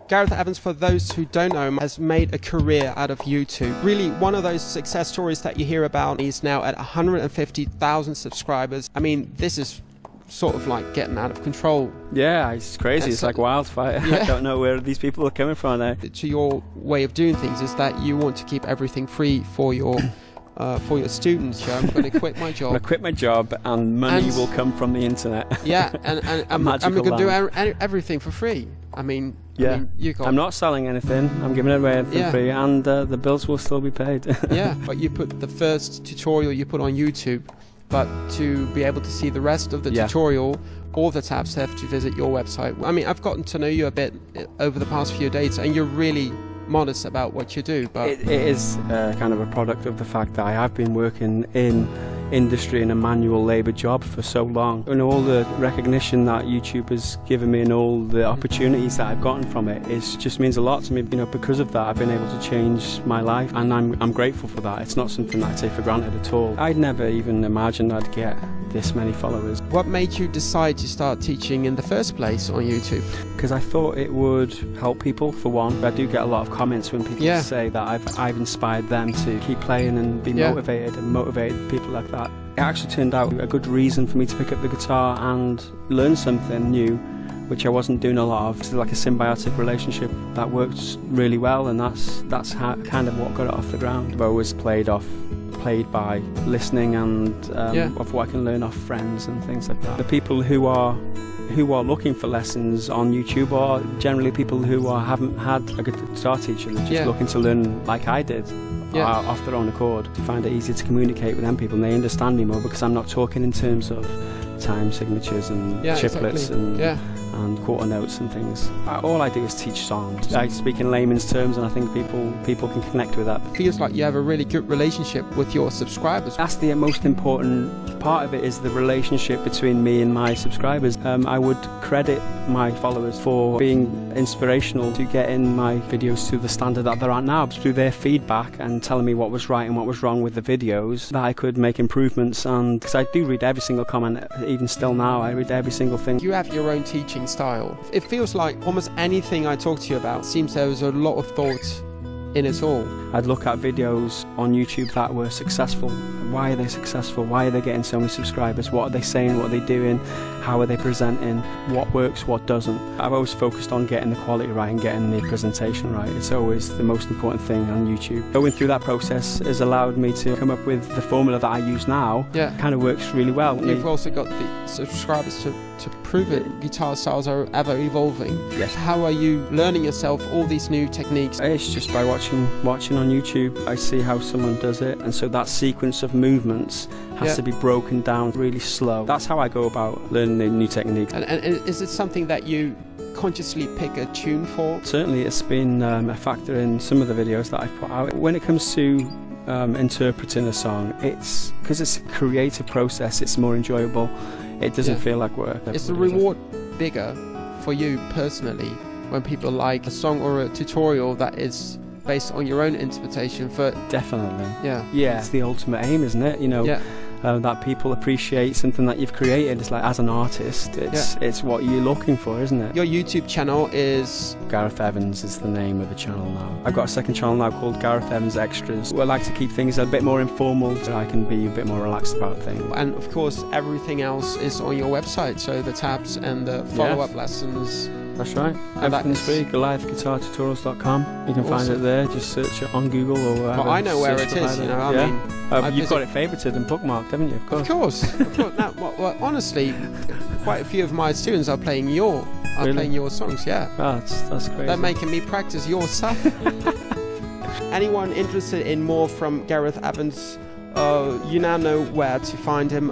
Gareth Evans, for those who don't know him, has made a career out of YouTube. Really one of those success stories that you hear about. He's now at 150,000 subscribers. I mean, this is sort of like getting out of control. Yeah, it's crazy. It's like wildfire. Yeah. I don't know where these people are coming from now. To your way of doing things is that you want to keep everything free for your students. Yeah, I'm going to quit my job. I'm going to quit my job, and money will come from the internet. Yeah, and I'm going to do everything for free. I mean, I'm not selling anything. I'm giving away everything free, and the bills will still be paid. Yeah, but you put the first tutorial you put on YouTube. But to be able to see the rest of the tutorial, all the tabs have to visit your website. I mean, I've gotten to know you a bit over the past few days, and you're really modest about what you do. But it is kind of a product of the fact that I have been working in industry in a manual labour job for so long, and all the recognition that YouTube has given me and all the opportunities that I've gotten from it just means a lot to me. You know, because of that, I've been able to change my life, and I'm grateful for that. It's not something that I take for granted at all. I'd never even imagined I'd get this many followers. What made you decide to start teaching in the first place on YouTube? Because I thought it would help people, for one. I do get a lot of comments when people say that I've inspired them to keep playing and be motivated, and motivated people like that. It actually turned out a good reason for me to pick up the guitar and learn something new, which I wasn't doing a lot of. It's like a symbiotic relationship that works really well, and that's kind of what got it off the ground. I've always played by listening and of what I can learn off friends and things like that. The people who are looking for lessons on YouTube are generally people who haven't had a guitar teacher. They're just looking to learn like I did. Off their own accord. I find it easier to communicate with them people, and they understand me more because I'm not talking in terms of time signatures and triplets and quarter notes and things. All I do is teach songs. I speak in layman's terms, and I think people can connect with that. It feels like you have a really good relationship with your subscribers. That's the most important part of it, is the relationship between me and my subscribers. I would credit my followers for being inspirational to getting my videos to the standard that they're at now. Through their feedback and telling me what was right and what was wrong with the videos, that I could make improvements. And because I do read every single comment, even still now, I read every single thing. You have your own teaching style. It feels like almost anything I talk to you about seems there was a lot of thought in it all. I'd look at videos on YouTube that were successful. Why are they successful? Why are they getting so many subscribers? What are they saying? What are they doing? How are they presenting? What works? What doesn't? I've always focused on getting the quality right and getting the presentation right. It's always the most important thing on YouTube. Going through that process has allowed me to come up with the formula that I use now. Yeah, it kind of works really well. You've also got the subscribers to prove it. Guitar styles are ever evolving. Yes. How are you learning yourself all these new techniques? It's just by watching on YouTube. I see how someone does it, and so that sequence of movements has to be broken down really slow. That's how I go about learning the new techniques. And is it something that you consciously pick a tune for? Certainly, it's been a factor in some of the videos that I've put out. When it comes to interpreting a song, it's because it's a creative process, it's more enjoyable. It doesn't feel like work. Is the reward bigger for you personally when people like a song or a tutorial that is based on your own interpretation? For definitely. Yeah. It's the ultimate aim, isn't it? You know, that people appreciate something that you've created. It's like, as an artist, it's what you're looking for, isn't it? Your YouTube channel is Gareth Evans is the name of the channel now. I've got a second channel now called Gareth Evans Extras. I like to keep things a bit more informal so I can be a bit more relaxed about things. And of course, everything else is on your website, so the tabs and the follow-up lessons. That's right. Everything's free. GoliathGuitarTutorials.com. You can find it there. Just search it on Google or whatever. Well, I know where it is. You know, I mean, you've got it favorited and bookmarked, haven't you? Of course. Now, well, honestly, quite a few of my students are playing your songs. Yeah. Oh, that's crazy. They're making me practice your stuff. Anyone interested in more from Gareth Evans, you now know where to find him.